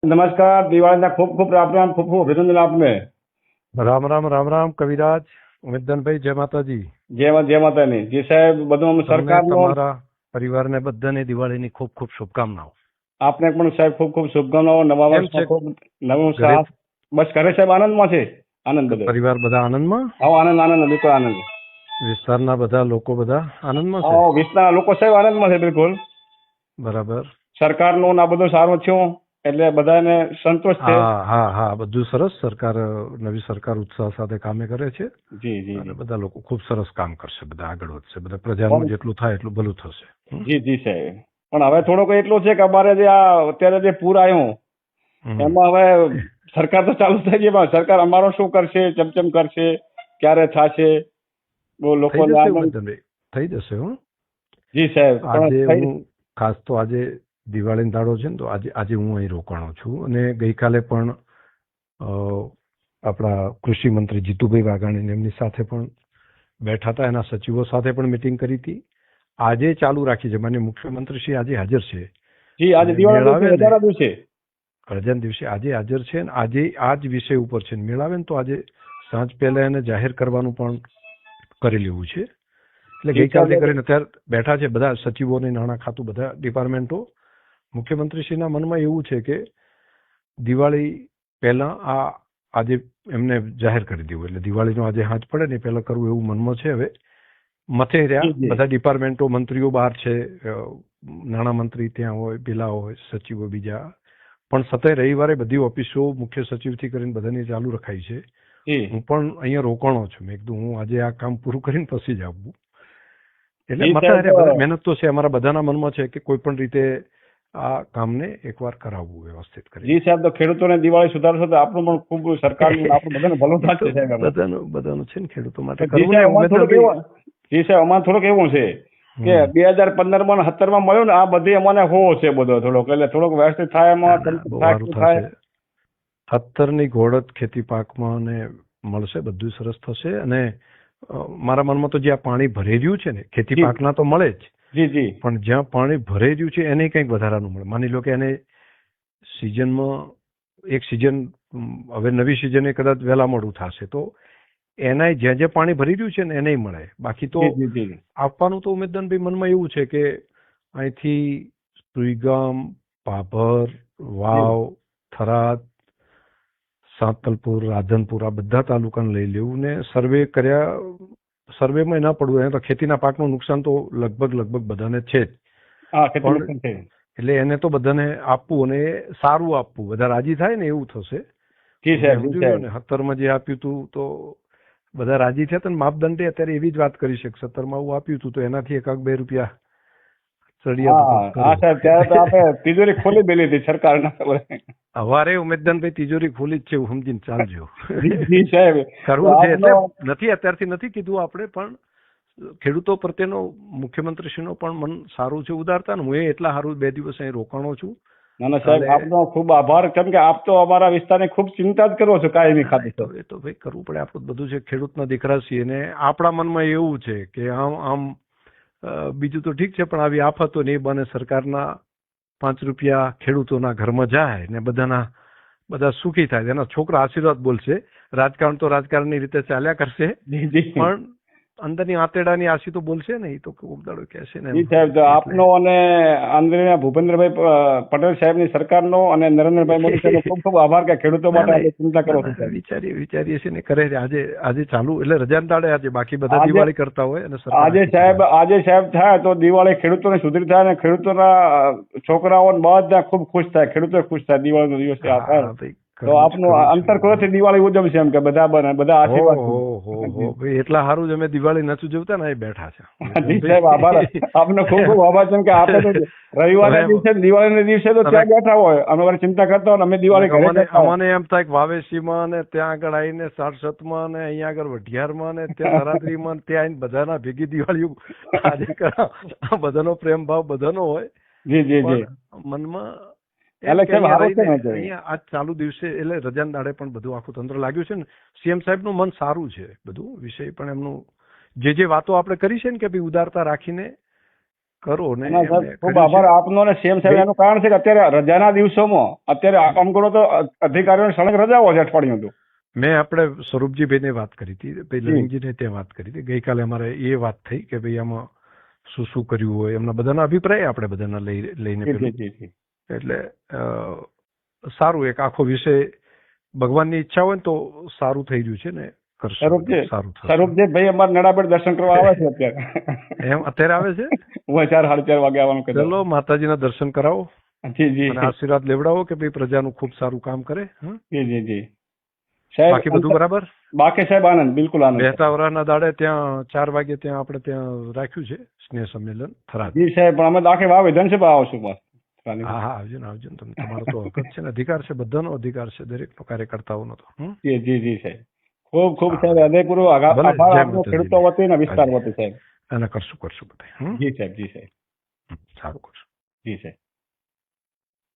नमस्कार। दिवाली ना खूब खूब राम राम, खूब खूब अभिनंदन आपने। રામ રામ રામ રામ કવિરાજ ઉમેદનભાઈ, જય માતાજી. જય માતાની. જી સાહેબ, બધું તમને સરકારનો તમારા પરિવારને બધાને દિવાળીની ખૂબ ખૂબ શુભકામનાઓ. આપને પણ સાહેબ ખૂબ ખૂબ શુભકામનાઓ. નવા કેમ વર્ષમાં છે ખૂબ નવું ઘરે? સાથ. બસ ઘરે સાહેબ આનંદમાં છે. આનંદ બધો. પરિવાર બધા આનંદમાં? હા, આનંદ આનંદ, બિલકુલ આનંદ. વિસ્તારના બધા લોકો બધા આનંદમાં છે? હા, વિસ્તારના લોકો સાહેબ આનંદમાં છે બિલકુલ. બરાબર. સરકારનું આ બધું સારું થયું એટલે બધાને સંતોષ છે. હા હા હા, બધું સરસ. નવી સરકાર ઉત્સાહ સાથે કામે કરે છે જી જી અને જી. બધા લોકો ખૂબ સરસ કામ કરશે, બધા આગળ વધશે, બધા પ્રજાનું જેટલું થાય એટલું ભલું થશે. જી જી સાહેબ. પણ હવે થોડોક એટલું છે કે અમારે જે અત્યારે જે પૂર આવ્યું એમાં હવે સરકાર તો ચાલુ થઈ ગઈ, પણ સરકાર અમારો શું કરશે, ચમચમ કરશે, ક્યારે થશે, બહુ થઈ લોકોને જશે આનંદ. ઉમેદનભાઈ, થઈ જશે. જી સાહેબ. આજે પણ હું ખાસ તો આજે દિવાળીનો દાડો છે ને, તો આજે હું અહીં રોકાણો છું અને ગઈકાલે પણ આપણા કૃષિ મંત્રી જીતુભાઈ વાઘાણી એમની સાથે પણ બેઠા હતા, એના સચિવો સાથે પણ મિટિંગ કરી હતી. આજે ચાલુ રાખી છે, માન્ય મુખ્યમંત્રી શ્રી આજે હાજર છે. જી, આજે દિવાળી રજાના દિવસે રજાના દિવસે આજે હાજર છે ને આજે આ જ વિષય ઉપર છે. મેળાવે ને તો આજે સાંજ પહેલા એને જાહેર કરવાનું પણ કરી લેવું છે. એટલે ગઈકાલથી કરીને અત્યારે બેઠા છે બધા સચિવોને, નાણાં ખાતું, બધા ડિપાર્ટમેન્ટો. મુખ્યમંત્રીશ્રીના મનમાં એવું છે કે દિવાળી પહેલા આજે એમને જાહેર કરી દેવું, એટલે દિવાળીનો આજે હાથ પડે ને પહેલા કરવું એવું મનમાં છે. હવે મથે રહ્યા બધા ડિપાર્ટમેન્ટો, મંત્રીઓ બહાર છે, નાણામંત્રી ત્યાં હોય, પેલા હોય, સચિવો બીજા પણ. સતત રવિવારે બધી ઓફિસો મુખ્ય સચિવથી કરીને બધાની ચાલુ રખાઈ છે. હું પણ અહીંયા રોકાણો છું. મેં કીધું હું આજે આ કામ પૂરું કરીને પછી જ આવું. એટલે બધા મહેનત તો છે, અમારા બધાના મનમાં છે કે કોઈ પણ રીતે આ કામને એકવાર કરાવવું વ્યવસ્થિત કરી. જી સાહેબ, તો ખેડૂતોને દિવાળી સુધારશો તો આપણું પણ ખૂબ સરકારનું આપણું બધાને ભલું થશે સાહેબ. બધાનું છે ને ખેડૂતો માટે. જી સાહેબ, અમારે થોડુંક એવું છે કે 2015માં 17માં મળ્યું ને, આ બધી અમને હોવો છે બધો થોડોક, એટલે થોડોક વ્યવસ્થિત થાય એમાં. થશે 17ની ઘોડત ખેતી પાકમાં ને મળશે, બધું સરસ થશે. અને મારા મનમાં તો જ્યાં પાણી ભરાઈ રહ્યું છે ને, ખેતી પાકના તો મળે જ, જી જી, પણ જ્યાં પાણી ભરાઈ રહ્યું છે એને કંઈક વધારાનું મળે. માની લો કે એને સિઝનમાં એક સિઝન, હવે નવી સિઝને કદાચ વહેલા મોડું થશે તો એના જ્યાં જ્યાં પાણી ભરી રહ્યું છે ને એને મળે. બાકી તો આપવાનું તો ઉમેદનભાઈ મનમાં એવું છે કે અહીંથી સુઈગામ, પાભર, વાવ, થરાદ, સાંતલપુર, રાધનપુર આ બધા તાલુકાને લઈ લેવું ને સર્વે કર્યા. સર્વેમાં ના પડવું, એને તો ખેતીના પાકનું નુકસાન તો લગભગ બધાને છે જ. એટલે એને તો બધાને આપવું અને સારું આપવું, બધા રાજી થાય ને એવું થશે. 17માં જે આપ્યું હતું તો બધા રાજી થયા હતા ને. માપદંડે અત્યારે એવી જ વાત કરી છે કે 17માં આવું આપ્યું હતું તો એનાથી 1-2 રૂપિયા તિજોરી ખોલી બેલી હતી સરકાર. હવારે ઉમેદનભાઈ તિજોરી ખોલી જ છે એવું સમજીને ચાલજો. કરવું છે એટલે નથી, અત્યારથી નથી કીધું આપણે, પણ ખેડૂતો પ્રત્યેનો મુખ્યમંત્રીશ્રીનો પણ મન સારું છે, ઉદારતા. હું એટલા સારું 2 દિવસ અહીં રોકાણો છું. ના ના સાહેબ, આપનો ખૂબ આભાર, કેમ કે આપ તો અમારા વિસ્તારની ખૂબ ચિંતા જ કરો છો કાયમી ખાતે. એ તો ભાઈ કરવું પડે, આપણું બધું છે, ખેડૂતના દીકરા છીએ ને આપણા મનમાં એવું છે કે આમ બીજું તો ઠીક છે, પણ આવી આફતો ને એ બને સરકારના 5 રૂપિયા ખેડૂતોના ઘરમાં જાય ને બધા સુખી થાય, એના છોકરા આશીર્વાદ બોલશે. રાજકારણ તો રાજકારણની રીતે ચાલ્યા કરશે, પણ અંદરની આંતેડાની આશી તો બોલશે ને, એ તો ઉગદાડો કહેશે ને. સાહેબ, તો આપનો અને આંધ્રના ભૂપેન્દ્રભાઈ પટેલ સાહેબની સરકારનો અને નરેન્દ્રભાઈ મોદી સાહેબનો ખૂબ ખૂબ આભાર કે ખેડૂતો માટે ચિંતા કરો છો. વિચારીએ છીએ ને કરે છે. આજે ચાલુ એટલે રજાના દાડે આજે, બાકી બધા દિવાળી કરતા હોય. અને આજે સાહેબ થાય તો દિવાળી ખેડૂતોને સુધરી થાય અને ખેડૂતોના છોકરાઓ બધા ખૂબ ખુશ થાય, ખેડૂતો ખુશ થાય દિવાળીનો દિવસ થાય તો આપનું અંતરખોલથી દિવાળી ઉજવશે એમ કે બધા આશીર્વાદ. એટલા સારું જ અમે દિવાળી નથી ઉજવતા ને, એ બેઠા છે. સાહેબ આભાર, આપનો ખૂબ ખૂબ આભાર, કેમ કે આપણે તો રવિવારના દિવસે, દિવાળીના દિવસે તો ત્યાં બેઠા હોય, અમે ચિંતા કરતા હોય, અમે દિવાળી અમને એમ થાય કે વાવેસીમાં ને ત્યાં આગળ આવીને સારસતમાં ને અહીંયા આગળ વઢિયારમાં ને ત્યાં નરાત્રીમાં ત્યાં આવીને બધાના ભેગી દિવાળી આજે કરા. બધાનો પ્રેમ ભાવ બધાનો હોય. જી જી જી, મનમાં અહીંયા આજ ચાલુ દિવસે એટલે રજાના દાડે પણ બધું આખું તંત્ર લાગ્યું છે ને. સીએમ સાહેબનું મન સારું છે, બધું વિષય પણ એમનું જે વાતો આપણે કરી છે ને કે ભાઈ ઉદારતા રાખીને કરો ને ના સાહેબ, એમને ખૂબ કર્યું આભાર છે. આપનો અને સેમ સાહેબ. એનું કારણ છે કે અત્યારે રજાના દિવસોમાં અત્યારે આમ કરો તો અધિકારીઓને સળંગ રજાઓ છે અઠવાડિયું હતું. મેં આપણે સ્વરૂપજીભાઈને વાત કરી હતી, ભાઈ જી. લલિંગજીને ત્યાં વાત કરી હતી. ગઈકાલે અમારે એ વાત થઈ કે ભાઈ આમાં શું કર્યું હોય, એમના બધાના અભિપ્રાય આપણે બધાના લઈને જી પેલું જી જી એટલે સારું એક આખો વિષય ભગવાનની ઈચ્છા હોય ને તો સારું થઈ રહ્યું છે ને કરશું બધું સ્વરૂપજી સારું થશે. સ્વરૂપજી ભાઈ અમારે નડાબેટ દર્શન કરવા આવે છે અત્યારે. એમ અત્યારે આવે છે? હું 4:30 વાગે આવવાનું કીધું. ચલો માતાજીના દર્શન કરાવો જી જી અને આશીર્વાદ લેવડાવો કે ભાઈ પ્રજાનું ખૂબ સારું કામ કરે. હં? જી જી જી સાહેબ. બાકી બધું બરાબર? બાકી સાહેબ આનંદ, બિલકુલ આનંદ. બેસતા વરાના દાડે ત્યાં 4 વાગે ત્યાં આપણે ત્યાં રાખ્યું છે સ્નેહ સંમેલન થરાદ. જી સાહેબ, પણ અમે તો આખી વાવ વિધાનસભા આવશું બસ. હા હા આવજો ને આવજો ને તમે, તમારો તો હક જ છે ને, અધિકાર છે, બધાનો અધિકાર છે દરેકનો, કાર્યકર્તાઓનો તો. હં? જી જી જી સાહેબ, ખૂબ ખૂબ સાહેબ હૃદયપૂર્વક આભાર ભલે, જય આપનો માતાજી. ખેડૂતો વતી અને વિસ્તાર વતી સાહેબ. અને કરશું બધા. જી સાહેબ. જી સાહેબ. સારું કરશું. જી સાહેબ.